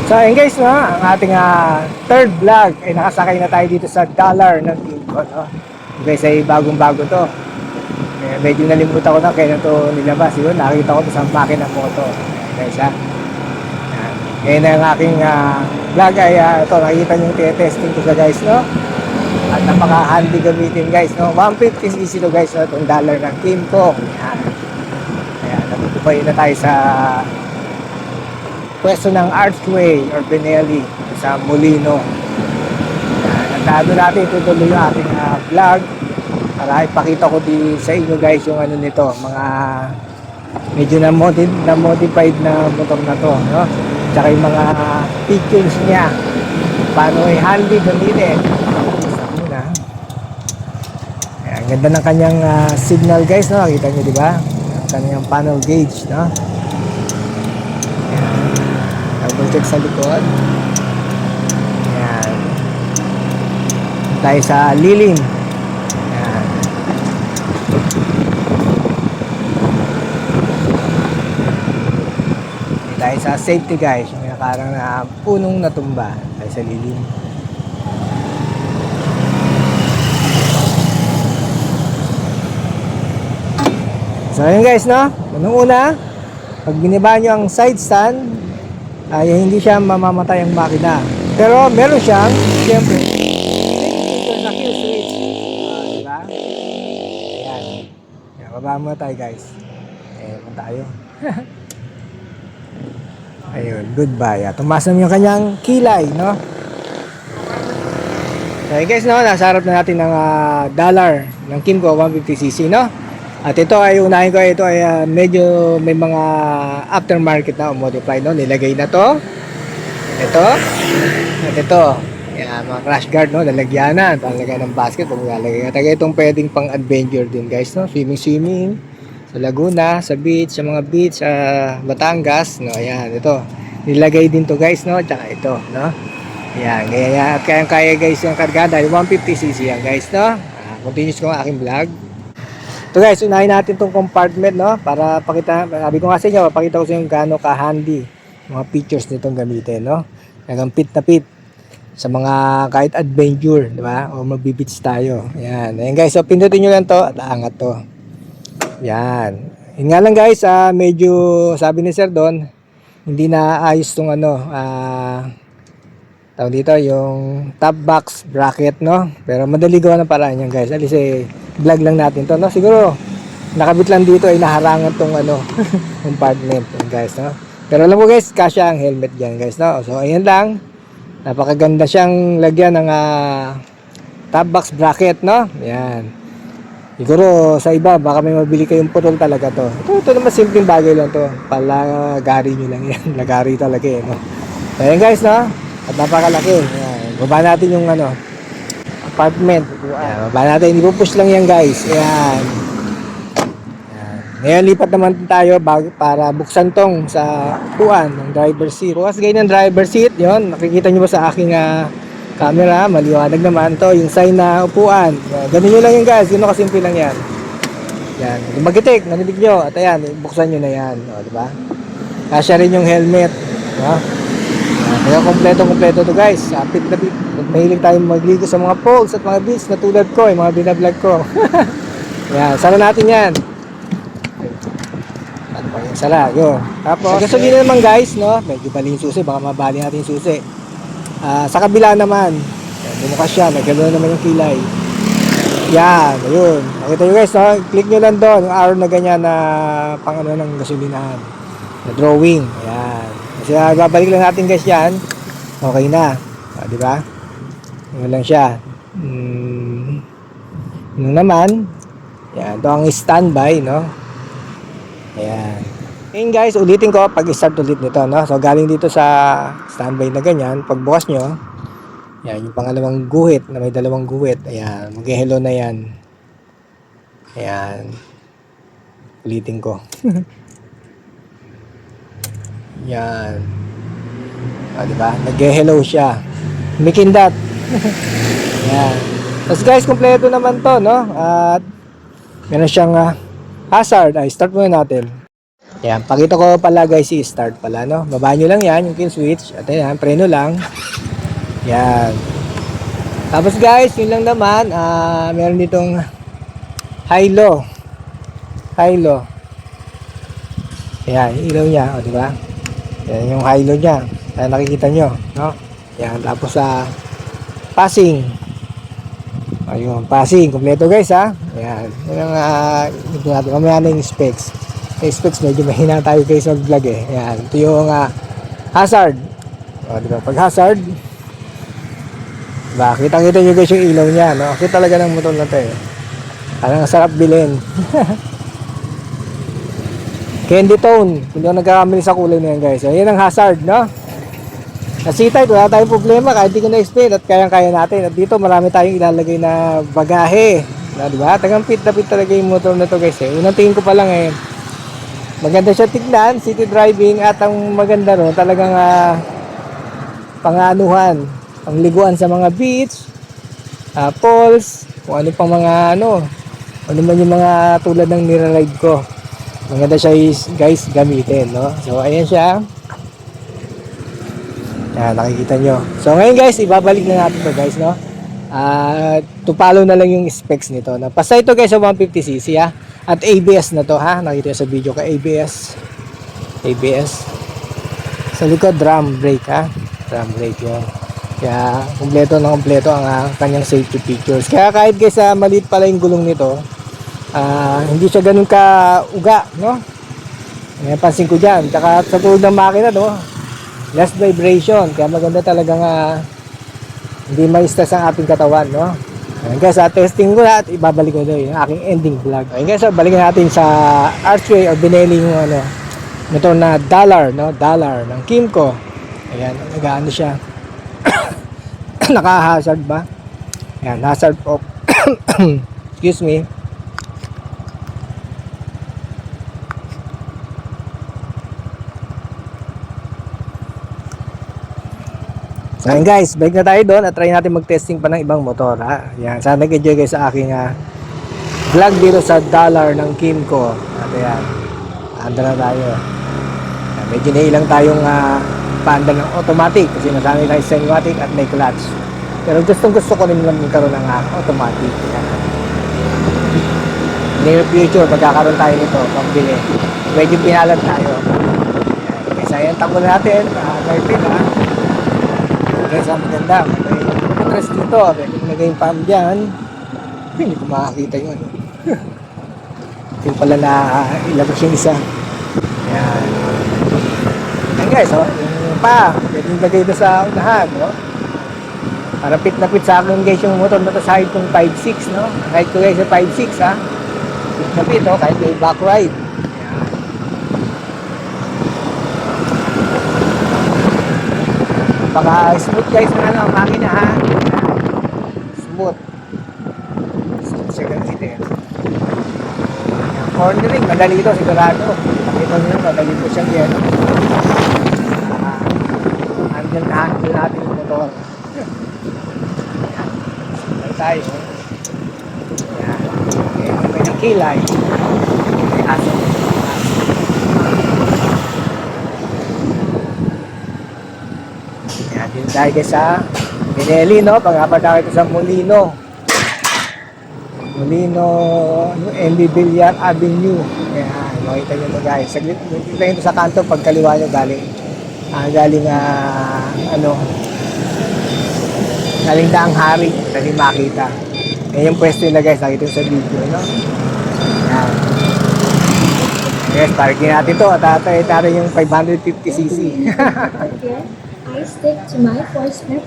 So ayun guys, no, ang ating third vlog ay nakasakay na tayo dito sa Dollar ng Kimco, no. Guys, ay bagong-bago to. Medyo nalimutan ko na kailan to nilabas. Yun, nakita ko to sa makina moto. Guys, ha. Yan. Ngayon na ang aking vlog ay ito, nakikita nyo yung testing ko sa guys, no. At napaka-handy gamitin guys, no. 150cc to guys, no, itong Dollar ng Kimco. Yan. Ayan, natutupayin na tayo sa pwesto ng Archway or Benelli sa Molino. Nagtaado natin itutuloy yung ating vlog para ipakita ko sa inyo guys yung ano nito, mga medyo na modified na motor na to, no? Tsaka yung mga features niya, paano ay handy gamitin. Muna. Ayan, ganda ng kanyang signal guys, no? Kita nyo diba? Ang kanyang panel gauge, no? Double check sa likod. Ayan. Tayo sa lilim. Ayan. Tayo sa safety guys. May nakarang na punong natumba. Tayo sa lilim. So ayun guys, no? Unang-una, pag biniba nyo ang side stand, ay hindi siya mamamatay ang makina. Pero meron siyang, siyempre, na kill switch. Diba? Ayan. Ayan, baba muna tayo guys. Ayan tayo. Ayun, goodbye. Tumaas naman yung kanyang kilay, no? Okay guys, no? Nasa harap na natin ng Dollar ng Kimco 150cc, no? At ito ay unahin ko, ito ay medyo may mga aftermarket na o modified, no? Nilagay na to. Ito. At ito. Yan, mga crash guard, no? Lalagyanan. Palagay ng basket. Pag lalagay. At itong pwedeng pang adventure din, guys, no? Swimming. Sa Laguna, sa beach, sa mga beach, sa Batangas, no? Ayan, ito. Nilagay din to, guys, no? Tsaka ito, no? Ayan. At kaya guys, yung kargada. 150cc yan, guys, no? Continuous ko ang aking vlog. So guys, unahin natin itong compartment, no? Para pakita, sabi ko nga sa inyo, pakita ko sa inyo gaano ka-handy mga features nitong gamitin, no? Hanggang fit na fit sa mga kahit adventure, di ba? O magbibits tayo. Ayan. Ayan guys, so pindutin nyo lang to at aangat to. Ayan. Yun nga lang guys, medyo sabi ni Sir Don, hindi na ayos tong ano, tawag dito, yung top box bracket, no? Pero madali gawa ng paraan yan guys. At least vlog lang natin to, no? Siguro nakabit lang dito ay naharangan tong ano compartment yun, guys, no? Pero alam mo guys, kasya ang helmet diyan guys, no? So ayan lang, napakaganda siyang lagyan ng top box bracket, no? Ayan. Siguro sa iba baka may mabili kayong putol talaga to. Ito naman simpleng bagay lang to, palagari nyo lang yan. Lagari talaga no? So ayan guys, no? At napakalaki. Ayan. Baba natin yung ano apartment. Ayan, baba natin. Ipupush lang yan guys. Ayan. Ayan. Ngayon lipat naman tayo para buksan tong sa upuan ng driver seat. Bukas ganyan ng driver seat. Yun. Nakikita nyo ba sa aking camera? Maliwanag naman to. Yung sign na upuan. Ganun nyo lang yun guys. Ganun kasimple lang yan. Yan. Magitik. Narinig nyo. At ayan. Buksan nyo na yan. O, diba? Kasya rin yung helmet. Diba? Kaya kompleto to guys. Fit na fit. Mahilig tayong magligo sa mga poles at mga beach na tulad ko, yung mga binablog ko. Yan, sara natin yan. Ano pa yung sara? Yun. Tapos, gasolina naman guys, no? Medyo bali yung susi, baka mabali natin yung susi. Sa kabila naman, bumukas siya, may gano'n naman yung kilay. Yan, ayun. Nakita nyo guys, no? Click nyo lang doon, yung arrow na ganyan na pang ano ng gasolinahan. Na drawing. Yan. Kasi babalik lang natin guys yan. Okay na. Di ba? Ano lang siya. Ano naman. Yan. Ito ang standby, no? Ayan. Ngayon guys, ulitin ko pag start ulit nito, no? So galing dito sa standby na ganyan. Pagbukas nyo, yan, yung pangalawang guhit na may dalawang guhit. Ayan. Mag-hello na yan. Ayan. Ulitin ko. Yan. Diba? Nag-hello siya. Mikindat. Yan. Tapos guys, kompleto naman to, no? At meron siyang hazard. Ay, start muna natin. Yan, pakita ko pala guys, i-start pala, no? Baba nyo lang yan, yung kill switch. At yan, preno lang. Yan. Tapos guys, yun lang naman, meron ditong high-low. High-low. Yan, ilaw niya, o diba? Yan yung high-low niya. Yan, nakikita nyo, no? Yan, tapos passing. Ayun, passing. Kompleto guys, ha? Yan. Yan ang, ito natin, mamaya na yung specs. Yung specs, medyo mahina tayo guys mag-vlog eh. Yan, ito yung hazard. O, diba? Pag hazard, diba? Kita-kita nyo guys yung ilaw niya, no? Okay talaga ng motor na ito eh. Parang sarap bilhin. Candy tone. Hindi ako nagkakamali sa kulay na yan guys. Yan ang hazard, no? C-type, wala tayong problema kahit di ko na-explain at kayang-kaya natin. At dito marami tayong ilalagay na bagahe. Na, diba? Tagang fit na fit talaga yung motor na to guys eh. Unang tingin ko pa lang eh. Maganda siya tignan, city driving at ang maganda ron talagang panganuhan, pangliguan sa mga beach, falls, kung ano pang mga ano man yung mga tulad ng niraride ko. Maganda siya guys gamitin, no? So ayan siya. Yan, nakikita nyo. So ngayon guys, ibabalik na natin to guys, no? To follow na lang yung specs nito. Napasa ito guys sa 150cc ha. At ABS na to ha. Nakita nyo sa video ka ABS. ABS. Sa likod drum brake ha. Drum brake yun. Kaya kompleto na kompleto ang kanyang safety features. Kaya kahit guys maliit pala yung gulong nito, hindi siya ganun ka uga, no? Pansin ko dyan. Tsaka sa tulad ng makina, no? Less vibration. Kaya maganda talagang hindi ma-stress ang ating katawan, no? Ayan guys, testing ko na at ibabalik ko doon yung aking ending vlog. Ayan guys, balikan natin sa Archway or Benelli yung motor na Dollar, no? Dollar ng Kymco. Ayan, nag-ano siya. Naka-hazard ba? Ayan, hazard off. Excuse me. So ayan guys, balik na tayo doon at try natin mag-testing pa ng ibang motor ha. Ayan, sana nag-enjoy guys sa aking vlog dito sa Dollar ng Kymco. At ayan, anda na tayo. Ayan, medyo nailang tayong paanda ng automatic kasi nasanay tayo sa automatic at may clutch. Pero gusto ko rin lang magkaroon ng automatic. Ayan. Near future, magkakaroon tayo nito, pambili. Medyo pinalad tayo. Ayan, kasi ayan, takbo natin. Garpin ha. Guys, ang maganda. May address dito. May nagay yung pam dyan. Hindi ko makakita yun. Hindi pala na ilabas yung isa. Ayan. Ayan guys, yung pa. Pwede yung lagay ito sa unahan, no? Para fit na fit sa akin guys yung motor na ito sa height kong 5'6", no? Ang height ko guys sa 5'6", ha? Fit na fit, no? Kahit may back ride. Baka smooth guys na ang makina ha. Smooth siya gamitin. Cornering, madali ito sigurado. Pakita nyo, madali po siyang yan. Handle na handle natin yung motor. Yan tayo. Yan. May nakilay. May aso. Dito tayo guys sa Benelli, no? Pag-apadakit ko sa Molino, MB Villar Avenue. Ayan, makita nyo ito guys. Saglit, makita nyo ito sa kanto pagkaliwa nyo galing galing Daang Hari. Dali makita. Yan yung pwesto nila guys, nakita nyo sa video, no? Ayan. Yes, parking natin ito at tayo yung 550cc. I stick to my 4-step